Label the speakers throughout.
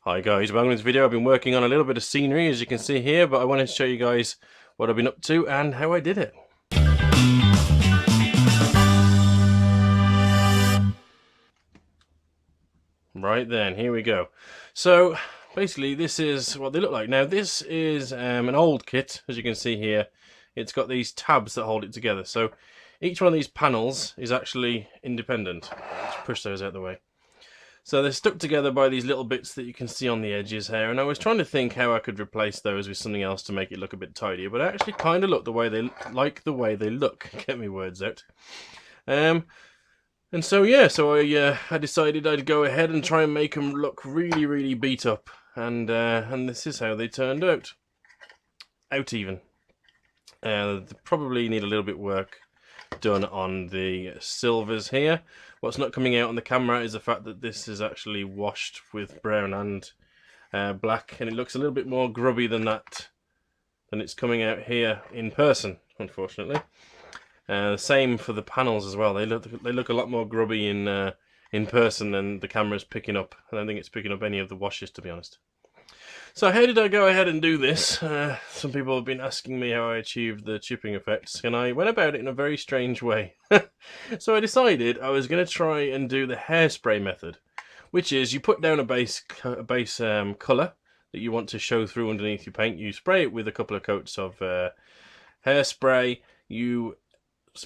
Speaker 1: Hi guys, welcome to this video. I've been working on a little bit of scenery as you can see here, but I wanted to show you guys what I've been up to and how I did it. Right then, here we go. So basically this is what they look like. Now this is an old kit, as you can see here. It's got these tabs that hold it together. So each one of these panels is actually independent. Let's push those out of the way. So they're stuck together by these little bits that you can see on the edges here, and I was trying to think how I could replace those with something else to make it look a bit tidier, but I actually kind of the way they look. Get me words out. And so yeah, I decided I'd go ahead and try and make them look really, really beat up, and this is how they turned out. Out even. They probably need a little bit work done on the silvers here. What's not coming out on the camera is the fact that this is actually washed with brown and black, and it looks a little bit more grubby than it's coming out here in person, unfortunately. The same for the panels as well. They look a lot more grubby in person than the camera's picking up. I don't think it's picking up any of the washes, to be honest. So how did I go ahead and do this? Some people have been asking me how I achieved the chipping effects, and I went about it in a very strange way. So I decided I was going to try and do the hairspray method, which is you put down a base colour that you want to show through underneath your paint. You spray it with a couple of coats of hairspray. You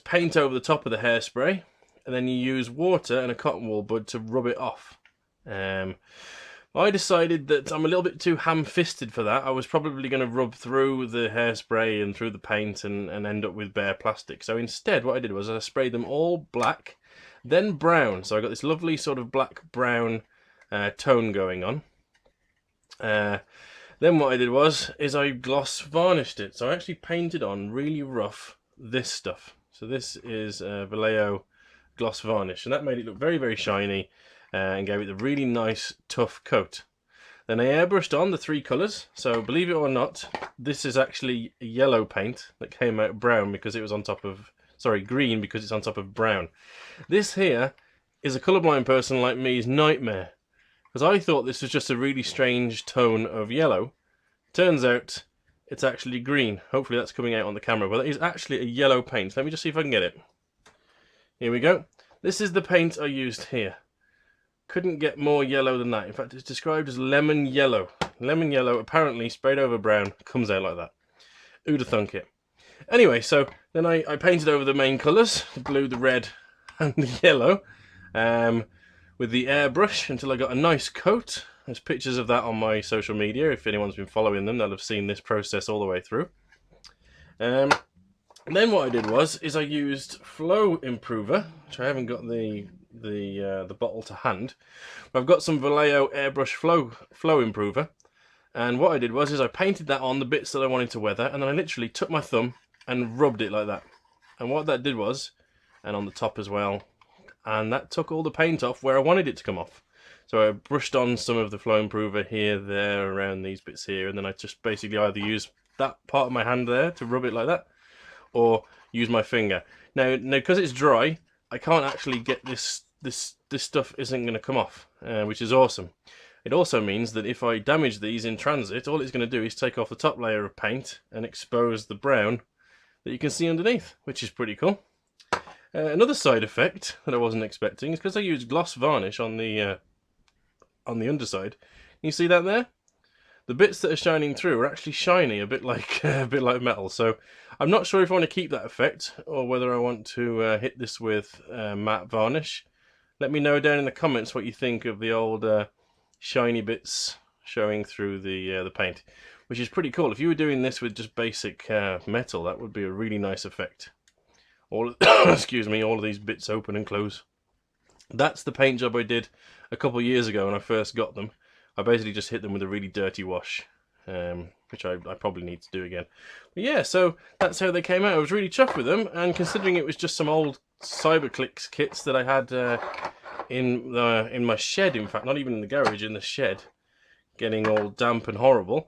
Speaker 1: paint over the top of the hairspray, and then you use water and a cotton wool bud to rub it off. I decided that I'm a little bit too ham-fisted for that. I was probably going to rub through the hairspray and through the paint and end up with bare plastic. So instead what I did was I sprayed them all black, then brown. So I got this lovely sort of black-brown tone going on. Then what I did is I gloss varnished it. So I actually painted on really rough this stuff. So this is Vallejo gloss varnish, and that made it look very, very shiny. And gave it a really nice tough coat. Then I airbrushed on the three colours. So believe it or not, this is actually yellow paint that came out brown because it was on top of, green because it's on top of brown. This here is a colourblind person like me's nightmare, because I thought this was just a really strange tone of yellow. Turns out it's actually green. Hopefully that's coming out on the camera, but it is actually a yellow paint. Let me just see if I can get it. Here we go. This is the paint I used here. Couldn't get more yellow than that. In fact, it's described as lemon yellow. Lemon yellow, apparently sprayed over brown, comes out like that. Who'd have thunk it? Anyway, so then I painted over the main colours, the blue, the red, and the yellow, with the airbrush until I got a nice coat. There's pictures of that on my social media. If anyone's been following them, they'll have seen this process all the way through. And then what I did is I used Flow Improver, which I haven't got the bottle to hand. But I've got some Vallejo airbrush flow improver, and what I did is I painted that on the bits that I wanted to weather, and then I literally took my thumb and rubbed it like that. And what that did and on the top as well, and that took all the paint off where I wanted it to come off. So I brushed on some of the flow improver here, there, around these bits here, and then I just basically either use that part of my hand there to rub it like that, or use my finger. Now because it's dry, I can't actually get this stuff isn't going to come off, which is awesome. It also means that if I damage these in transit, all it's going to do is take off the top layer of paint and expose the brown that you can see underneath, which is pretty cool. Another side effect that I wasn't expecting is because I used gloss varnish on the underside. You see that there? The bits that are shining through are actually shiny, a bit like metal. So I'm not sure if I want to keep that effect or whether I want to hit this with matte varnish. Let me know down in the comments what you think of the old shiny bits showing through the paint, which is pretty cool. If you were doing this with just basic metal, that would be a really nice effect. Excuse me, all of these bits open and close. That's the paint job I did a couple of years ago when I first got them. I basically just hit them with a really dirty wash, which I probably need to do again. But yeah, so that's how they came out. I was really chuffed with them, and considering it was just some old Cyberclicks kits that I had in my shed, in fact, not even in the garage, in the shed, getting all damp and horrible,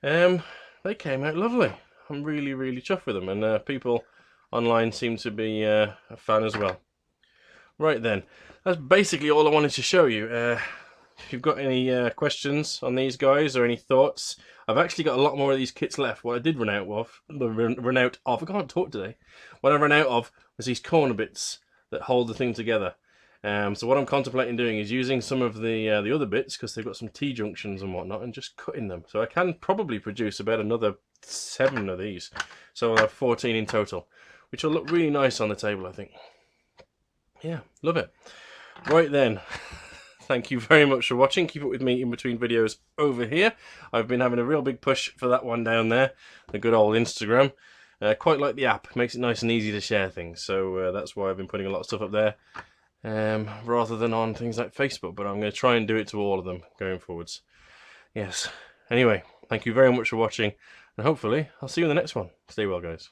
Speaker 1: they came out lovely. I'm really, really chuffed with them, and people online seem to be a fan as well. Right then, that's basically all I wanted to show you. if you've got any questions on these guys or any thoughts. I've actually got a lot more of these kits left. What I did run out of, I can't talk today. What I ran out of was these corner bits that hold the thing together. So what I'm contemplating doing is using some of the other bits, because they've got some T-junctions and whatnot, and just cutting them. So I can probably produce about another 7 of these. So I'll have 14 in total, which will look really nice on the table, I think. Yeah, love it. Right then, thank you very much for watching. Keep up with me in between videos over here. I've been having a real big push for that one down there, the good old Instagram. Quite like the app, makes it nice and easy to share things. So that's why I've been putting a lot of stuff up there, rather than on things like Facebook. But I'm going to try and do it to all of them going forwards. Yes. Anyway, thank you very much for watching, and hopefully I'll see you in the next one. Stay well, guys.